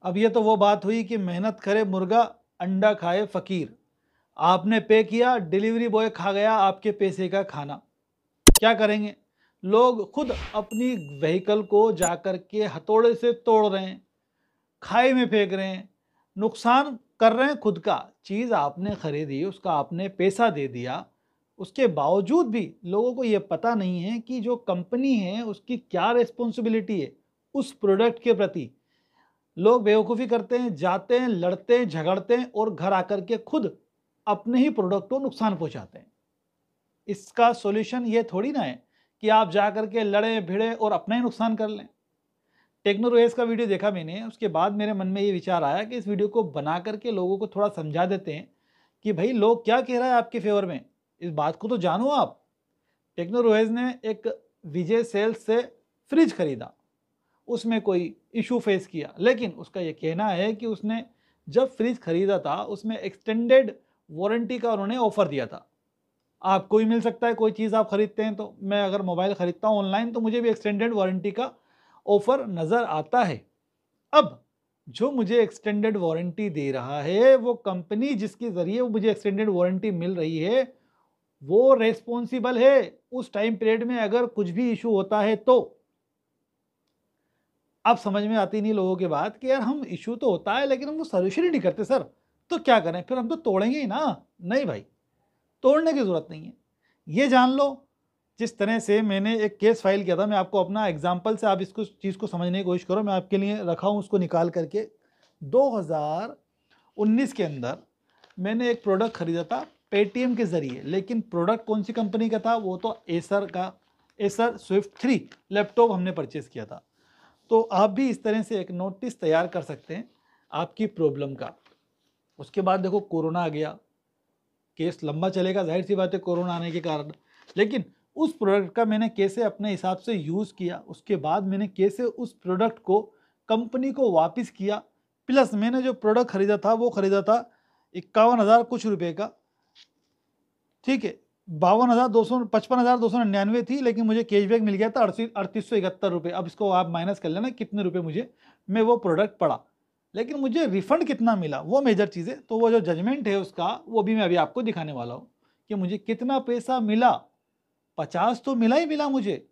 अब ये तो वो बात हुई कि मेहनत करे मुर्गा, अंडा खाए फकीर। आपने पे किया, डिलीवरी बॉय खा गया आपके पैसे का खाना। क्या करेंगे? लोग खुद अपनी व्हीकल को जाकर के हथौड़े से तोड़ रहे हैं, खाई में फेंक रहे हैं, नुकसान कर रहे हैं खुद का। चीज़ आपने खरीदी, उसका आपने पैसा दे दिया, उसके बावजूद भी लोगों को ये पता नहीं है कि जो कंपनी है उसकी क्या रिस्पॉन्सिबिलिटी है उस प्रोडक्ट के प्रति। लोग बेवकूफ़ी करते हैं, जाते हैं, लड़ते हैं, झगड़ते हैं और घर आकर के खुद अपने ही प्रोडक्ट को नुकसान पहुंचाते हैं। इसका सॉल्यूशन ये थोड़ी ना है कि आप जा करके लड़ें भिड़ें और अपना ही नुकसान कर लें। टेक्नोरेस का वीडियो देखा मैंने, उसके बाद मेरे मन में ये विचार आया कि इस वीडियो को बना करके लोगों को थोड़ा समझा देते हैं कि भाई लोग क्या कह रहा है आपके फेवर में, इस बात को तो जानो आप। टेक्नोरेस ने एक विजय सेल्स से फ्रिज खरीदा, उसमें कोई इशू फेस किया, लेकिन उसका ये कहना है कि उसने जब फ्रिज खरीदा था उसमें एक्सटेंडेड वारंटी का उन्होंने ऑफर दिया था। आपको भी मिल सकता है, कोई चीज़ आप खरीदते हैं तो, मैं अगर मोबाइल खरीदता हूँ ऑनलाइन तो मुझे भी एक्सटेंडेड वारंटी का ऑफर नज़र आता है। अब जो मुझे एक्सटेंडेड वारंटी दे रहा है, वो कंपनी जिसके ज़रिए वो मुझे एक्सटेंडेड वारंटी मिल रही है, वो रेस्पॉन्सिबल है उस टाइम पीरियड में अगर कुछ भी इशू होता है तो। अब समझ में आती नहीं लोगों के बात कि यार हम इशू तो होता है लेकिन हम वो सोल्यूशन ही नहीं करते सर, तो क्या करें फिर, हम तो तोड़ेंगे ही ना। नहीं भाई, तोड़ने की ज़रूरत नहीं है। ये जान लो, जिस तरह से मैंने एक केस फाइल किया था, मैं आपको अपना एग्जाम्पल से आप इसको चीज़ को समझने की कोशिश करो, मैं आपके लिए रखा हूँ उसको निकाल करके। 2019 के अंदर मैंने एक प्रोडक्ट खरीदा था पेटीएम के ज़रिए, लेकिन प्रोडक्ट कौन सी कंपनी का था? वो तो एसर का, एसर स्विफ्ट 3 लैपटॉप हमने परचेज़ किया था। तो आप भी इस तरह से एक नोटिस तैयार कर सकते हैं आपकी प्रॉब्लम का। उसके बाद देखो कोरोना आ गया, केस लंबा चलेगा, जाहिर सी बात है कोरोना आने के कारण। लेकिन उस प्रोडक्ट का मैंने कैसे अपने हिसाब से यूज़ किया, उसके बाद मैंने कैसे उस प्रोडक्ट को कंपनी को वापस किया, प्लस मैंने जो प्रोडक्ट खरीदा था वो खरीदा था 51,000 कुछ रुपए का, ठीक है। 55,299 थी, लेकिन मुझे कैशबैक मिल गया था 3871 रुपये। अब इसको आप माइनस कर लेना कितने रुपए मुझे में वो प्रोडक्ट पड़ा, लेकिन मुझे रिफंड कितना मिला वो मेजर चीज़ है। तो वो जो जजमेंट है उसका, वो भी मैं अभी आपको दिखाने वाला हूँ कि मुझे कितना पैसा मिला। 50 तो मिला ही मिला मुझे,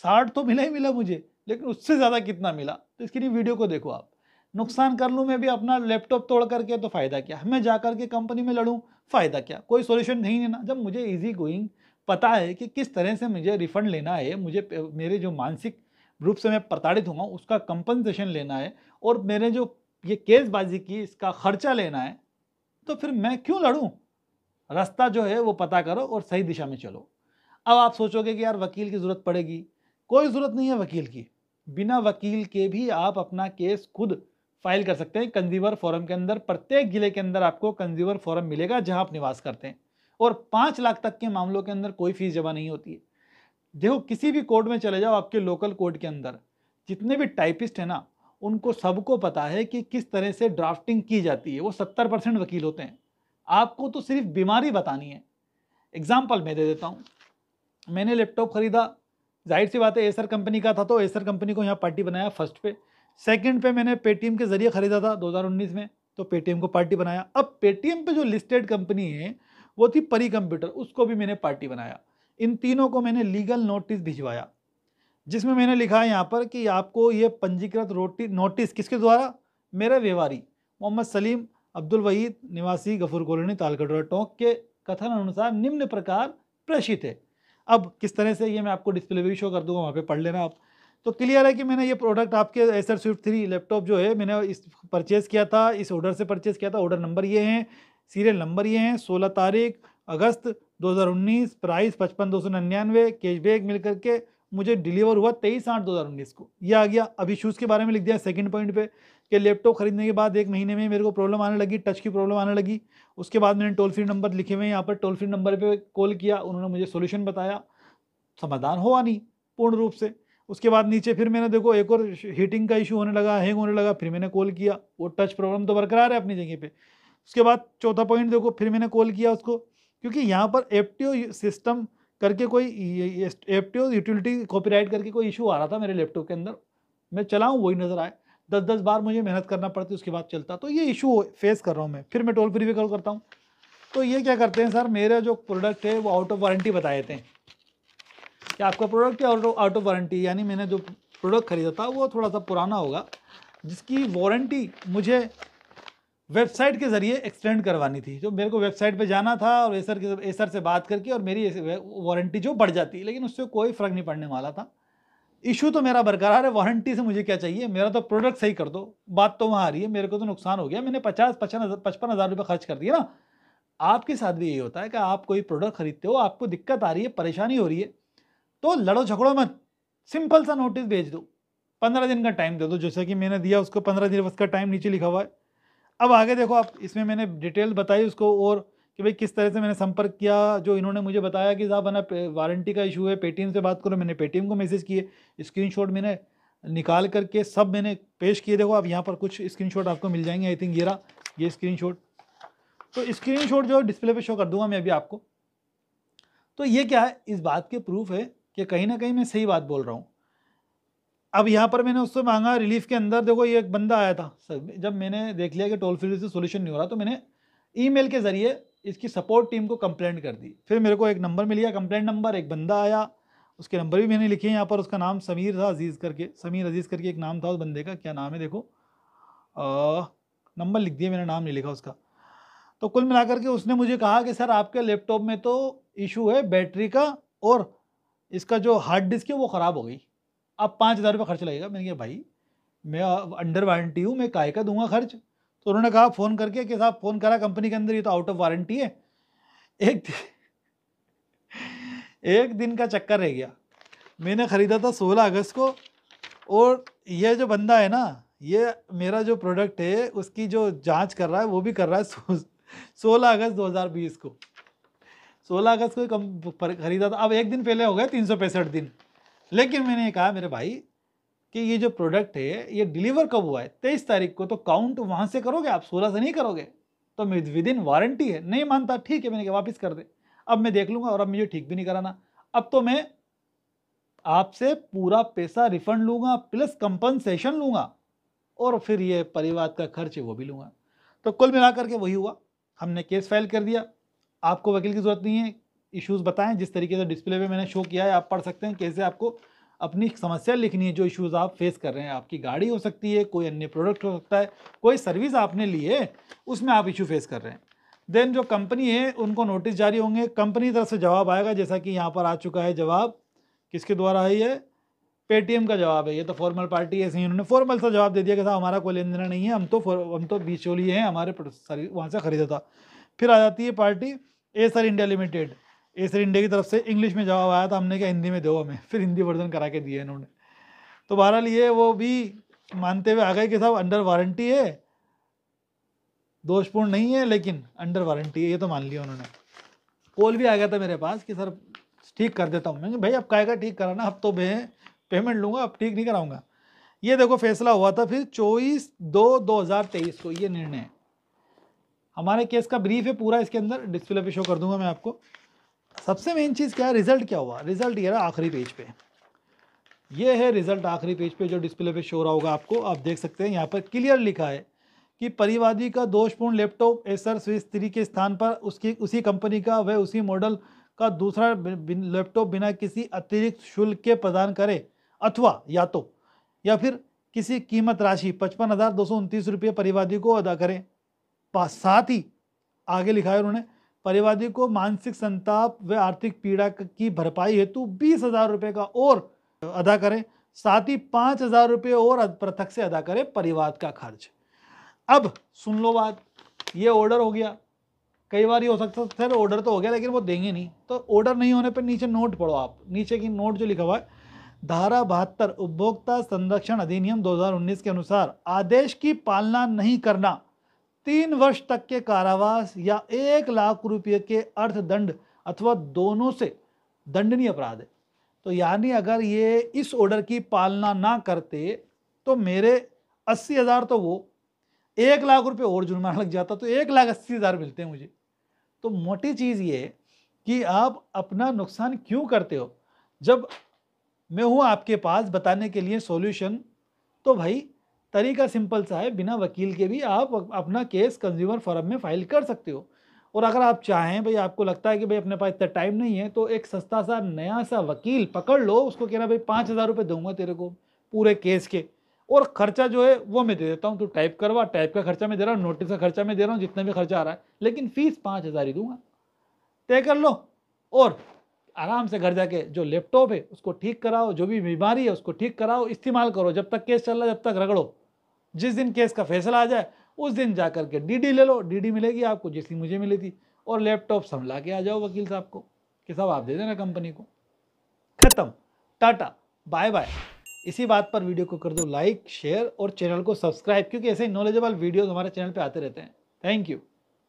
60 तो मिला ही मिला मुझे, लेकिन उससे ज़्यादा कितना मिला, तो इसके लिए वीडियो को देखो आप। नुकसान कर लूँ मैं भी अपना लैपटॉप तोड़ करके तो फ़ायदा क्या, मैं जा करके कंपनी में लड़ूँ, फ़ायदा क्या, कोई सॉल्यूशन नहीं ना। जब मुझे इजी गोइंग पता है कि किस तरह से मुझे रिफंड लेना है, मुझे मेरे जो मानसिक रूप से मैं प्रताड़ित हुआ उसका कंपनसेशन लेना है, और मेरे जो ये केसबाजी की इसका खर्चा लेना है, तो फिर मैं क्यों लड़ूं? रास्ता जो है वो पता करो और सही दिशा में चलो। अब आप सोचोगे कि यार वकील की ज़रूरत पड़ेगी, कोई ज़रूरत नहीं है वकील की। बिना वकील के भी आप अपना केस खुद फाइल कर सकते हैं कंज्यूमर फोरम के अंदर। प्रत्येक जिले के अंदर आपको कंज्यूमर फोरम मिलेगा जहां आप निवास करते हैं, और 5 लाख तक के मामलों के अंदर कोई फीस जमा नहीं होती है। देखो किसी भी कोर्ट में चले जाओ, आपके लोकल कोर्ट के अंदर जितने भी टाइपिस्ट हैं ना, उनको सबको पता है कि किस तरह से ड्राफ्टिंग की जाती है। वो 70% वकील होते हैं, आपको तो सिर्फ बीमारी बतानी है। एग्जाम्पल मैं दे देता हूँ, मैंने लैपटॉप खरीदा, जाहिर सी बात है एसर कंपनी का था, तो एसर कंपनी को यहाँ पार्टी बनाया फर्स्ट पे। सेकंड पे मैंने पेटीएम के जरिए खरीदा था 2019 में, तो पेटीएम को पार्टी बनाया। अब पेटीएम पे जो लिस्टेड कंपनी है वो थी परी कंप्यूटर, उसको भी मैंने पार्टी बनाया। इन तीनों को मैंने लीगल नोटिस भिजवाया, जिसमें मैंने लिखा है यहाँ पर कि आपको ये पंजीकृत नोटिस किसके द्वारा, मेरे व्यवहारी मोहम्मद सलीम अब्दुल वहीद निवासी गफूर कॉलोनी तालकटोरा टोंक के कथन अनुसार निम्न प्रकार प्रेषित है। अब किस तरह से ये मैं आपको डिस्प्ले भी शो कर दूंगा, वहाँ पे पढ़ लेना आप। तो क्लियर है कि मैंने ये प्रोडक्ट आपके एसर स्विफ्ट 3 लैपटॉप जो है मैंने इस परचेज़ किया था, इस ऑर्डर से परचेज़ किया था। ऑर्डर नंबर ये हैं, सीरियल नंबर ये हैं, 16 तारीख अगस्त 2019, प्राइस 55,299, कैशबैक मिल करके मुझे डिलीवर हुआ 23/8/2019 को। ये आ गया। अब इशूज़ के बारे में लिख दिया सेकंड पॉइंट पे कि लैपटॉप खरीदने के बाद 1 महीने में मेरे को प्रॉब्लम आने लगी, टच की प्रॉब्लम आने लगी। उसके बाद मैंने टोल फ्री नंबर लिखे हुए हैं यहाँ पर, टोल फ्री नंबर पे कॉल किया, उन्होंने मुझे सोल्यूशन बताया, समाधान हुआ नहीं पूर्ण रूप से। उसके बाद नीचे फिर मैंने देखो एक और हीटिंग का इशू होने लगा, हैंग होने लगा, फिर मैंने कॉल किया, वो टच प्रॉब्लम तो बरकरार है अपनी जगह पे। उसके बाद चौथा पॉइंट देखो, फिर मैंने कॉल किया उसको, क्योंकि यहाँ पर एफटीओ सिस्टम करके कोई एफटीओ यूटिलिटी कॉपीराइट करके कोई इशू आ रहा था मेरे लैपटॉप के अंदर, मैं चलाऊँ वही नज़र आए। 10-10 बार मुझे मेहनत करना पड़ती, उसके बाद चलता। तो ये इशू फेस कर रहा हूँ मैं। फिर मैं टोल फ्री पे कॉल करता हूँ, तो ये क्या करते हैं, सर मेरा जो प्रोडक्ट है वो आउट ऑफ वारंटी बता देते हैं कि आपका प्रोडक्ट है आउट ऑफ वारंटी, यानी मैंने जो प्रोडक्ट खरीदा था वो थोड़ा सा पुराना होगा, जिसकी वारंटी मुझे वेबसाइट के ज़रिए एक्सटेंड करवानी थी। जो मेरे को वेबसाइट पे जाना था और एसर से बात करके, और मेरी वारंटी जो बढ़ जाती, लेकिन उससे कोई फ़र्क नहीं पड़ने वाला था। इशू तो मेरा बरकरार है, वारंटी से मुझे क्या चाहिए, मेरा तो प्रोडक्ट सही कर दो। बात तो वहाँ आ रही है, मेरे को तो नुकसान हो गया, मैंने 55,000 रुपये खर्च कर दिया ना। आपके साथ भी यही होता है कि आप कोई प्रोडक्ट खरीदते हो, आपको दिक्कत आ रही है, परेशानी हो रही है, तो लड़ो झगड़ो मत, सिंपल सा नोटिस भेज दो, 15 दिन का टाइम दे दो, जैसे कि मैंने दिया उसको 15 दिन उसका टाइम नीचे लिखा हुआ है। अब आगे देखो आप, इसमें मैंने डिटेल बताई उसको, और कि भाई किस तरह से मैंने संपर्क किया, जो इन्होंने मुझे बताया कि साहब है ना वारंटी का इशू है, पेटीएम से बात करो, मैंने पेटीएम को मैसेज किए, स्क्रीनशॉट मैंने निकाल करके सब मैंने पेश किए। देखो आप यहाँ पर कुछ स्क्रीनशॉट आपको मिल जाएंगे, आई थिंक ये रहा ये स्क्रीनशॉट। तो स्क्रीनशॉट जो डिस्प्ले पे शो कर दूंगा मैं अभी आपको। तो ये क्या है, इस बात के प्रूफ है कि कहीं ना कहीं मैं सही बात बोल रहा हूँ। अब यहाँ पर मैंने उससे मांगा रिलीफ के अंदर, देखो ये एक बंदा आया था सर, जब मैंने देख लिया कि टोल फ्री से सोल्यूशन नहीं हो रहा, तो मैंने ईमेल के ज़रिए इसकी सपोर्ट टीम को कंप्लेंट कर दी। फिर मेरे को एक नंबर मिल गया, कंप्लेंट नंबर, एक बंदा आया, उसके नंबर भी मैंने लिखे यहाँ पर। उसका नाम समीर था, अजीज़ करके, समीर अजीज़ करके एक नाम था उस बंदे का, क्या नाम है देखो, नंबर लिख दिया मैंने, नाम नहीं लिखा उसका। तो कुल मिलाकर के उसने मुझे कहा कि सर आपके लैपटॉप में तो इशू है बैटरी का, और इसका जो हार्ड डिस्क है वो ख़राब हो गई, अब 5,000 रुपये खर्च लगेगा। मैंने कहा भाई मैं अंडर वारंटी हूँ, मैं काय का दूंगा खर्च। तो उन्होंने कहा फ़ोन करके कि साहब, फ़ोन करा कंपनी के अंदर, ये तो आउट ऑफ वारंटी है। एक एक दिन का चक्कर रह गया। मैंने ख़रीदा था 16 अगस्त को, और ये जो बंदा है ना, ये मेरा जो प्रोडक्ट है उसकी जो जांच कर रहा है वो भी कर रहा है 16 अगस्त 2020 को। 16 अगस्त को कम खरीदा था, अब एक दिन पहले हो गए 365 दिन। लेकिन मैंने कहा मेरे भाई कि ये जो प्रोडक्ट है ये डिलीवर कब हुआ है, 23 तारीख को, तो काउंट वहाँ से करोगे आप, 16 से नहीं करोगे, तो विद इन वारंटी है। नहीं मानता, ठीक है, मैंने कहा वापस कर दे, अब मैं देख लूँगा, और अब मुझे ठीक भी नहीं कराना, अब तो मैं आपसे पूरा पैसा रिफंड लूँगा प्लस कंपनसेशन लूँगा, और फिर ये परिवार का खर्च है वो भी लूँगा। तो कुल मिलाकर के वही हुआ, हमने केस फाइल कर दिया। आपको वकील की ज़रूरत नहीं है, इश्यूज़ बताएं जिस तरीके से डिस्प्ले पे मैंने शो किया है, आप पढ़ सकते हैं कैसे आपको अपनी समस्या लिखनी है, जो इश्यूज़ आप फेस कर रहे हैं। आपकी गाड़ी हो सकती है, कोई अन्य प्रोडक्ट हो सकता है, कोई सर्विस आपने ली है उसमें आप इशू फेस कर रहे हैं। देन जो कंपनी है उनको नोटिस जारी होंगे, कंपनी तरफ से जवाब आएगा, जैसा कि यहाँ पर आ चुका है जवाब, किसके द्वारा है ये, पेटीएम का जवाब है। ये तो फॉर्मल पार्टी है, इन्होंने फॉर्मल सा जवाब दे दिया कि साहब हमारा कोई लेन देना नहीं है, हम तो बिचौलिए हैं, हमारे वहाँ से खरीदा था। फिर आ जाती है party Acer India limited, Acer India की तरफ से इंग्लिश में जवाब आया था, हमने क्या हिंदी में दो हमें, फिर हिंदी वर्जन करा के दिए इन्होंने। तो बहरहाल ये वो भी मानते हुए आ गए कि साहब अंडर वारंटी है, दोषपूर्ण नहीं है, लेकिन अंडर वारंटी है, ये तो मान लिया उन्होंने। कॉल भी आ गया था मेरे पास कि सर ठीक कर देता हूँ। मैं भाई अब कायगा ठीक कराना, अब तो मैं पेमेंट लूँगा, अब ठीक नहीं कराऊंगा। ये देखो फैसला हुआ था फिर 24/2/2023 को, ये निर्णय है। हमारे केस का ब्रीफ है पूरा, इसके अंदर डिस्प्ले पे शो कर दूंगा मैं आपको। सबसे मेन चीज़ क्या है, रिजल्ट क्या हुआ, रिजल्ट ये रहा आखिरी पेज पे, ये है रिजल्ट आखिरी पेज पे जो डिस्प्ले पे शो रहा होगा आपको, आप देख सकते हैं यहाँ पर क्लियर लिखा है कि परिवादी का दोषपूर्ण लैपटॉप एसर स्विस 3 के स्थान पर उसी कंपनी का व उसी मॉडल का दूसरा लैपटॉप बिना किसी अतिरिक्त शुल्क के प्रदान करे, अथवा या फिर किसी कीमत राशि 55,229 रुपये परिवादी को अदा करें। साथ ही आगे लिखा है उन्होंने, परिवादी को मानसिक संताप व आर्थिक पीड़ा की भरपाई हेतु 20,000 रुपये का और अदा करें, साथ ही 5,000 रुपये और पृथक से अदा करें परिवाद का खर्च। अब सुन लो बात, ये ऑर्डर हो गया। कई बार ये हो सकता है सर ऑर्डर तो हो गया लेकिन वो देंगे नहीं, तो ऑर्डर नहीं होने पर नीचे नोट पढ़ो आप, नीचे की नोट जो लिखा हुआ है, धारा 72 उपभोक्ता संरक्षण अधिनियम 2019 के अनुसार आदेश की पालना नहीं करना 3 वर्ष तक के कारावास या 1 लाख रुपये के अर्थदंड अथवा दोनों से दंडनीय अपराध है। तो यानी अगर ये इस ऑर्डर की पालना ना करते तो मेरे 80,000 तो वो 1 लाख रुपये और जुर्माना लग जाता, तो 1,80,000 मिलते हैं मुझे। तो मोटी चीज़ ये कि आप अपना नुकसान क्यों करते हो, जब मैं हूँ आपके पास बताने के लिए सॉल्यूशन। तो भाई तरीका सिंपल सा है, बिना वकील के भी आप अपना केस कंज्यूमर फोरम में फाइल कर सकते हो। और अगर आप चाहें भाई, आपको लगता है कि भाई अपने पास इतना टाइम नहीं है, तो एक सस्ता सा नया सा वकील पकड़ लो, उसको कहना भाई 5,000 रुपये दूंगा तेरे को पूरे केस के, और खर्चा जो है वो मैं दे देता हूँ, तू टाइप करवा, टाइप का खर्चा मैं दे रहा हूँ, नोटिस का खर्चा मैं दे रहा हूँ, जितना भी खर्चा आ रहा है, लेकिन फीस 5,000 ही दूंगा, तय कर लो। और आराम से घर जाके जो लैपटॉप है उसको ठीक कराओ, जो भी बीमारी है उसको ठीक कराओ, इस्तेमाल करो, जब तक केस चल रहा है जब तक रगड़ो। जिस दिन केस का फैसला आ जाए उस दिन जाकर के डीडी ले लो, डीडी मिलेगी आपको जैसी मुझे मिली थी, और लैपटॉप संभला के आ जाओ वकील साहब को कि साहब आप दे देना कंपनी को। खत्म, टाटा, बाय बाय। इसी बात पर वीडियो को कर दो लाइक, शेयर और चैनल को सब्सक्राइब, क्योंकि ऐसे नॉलेजेबल वीडियोस हमारे चैनल पे आते रहते हैं। Thank you.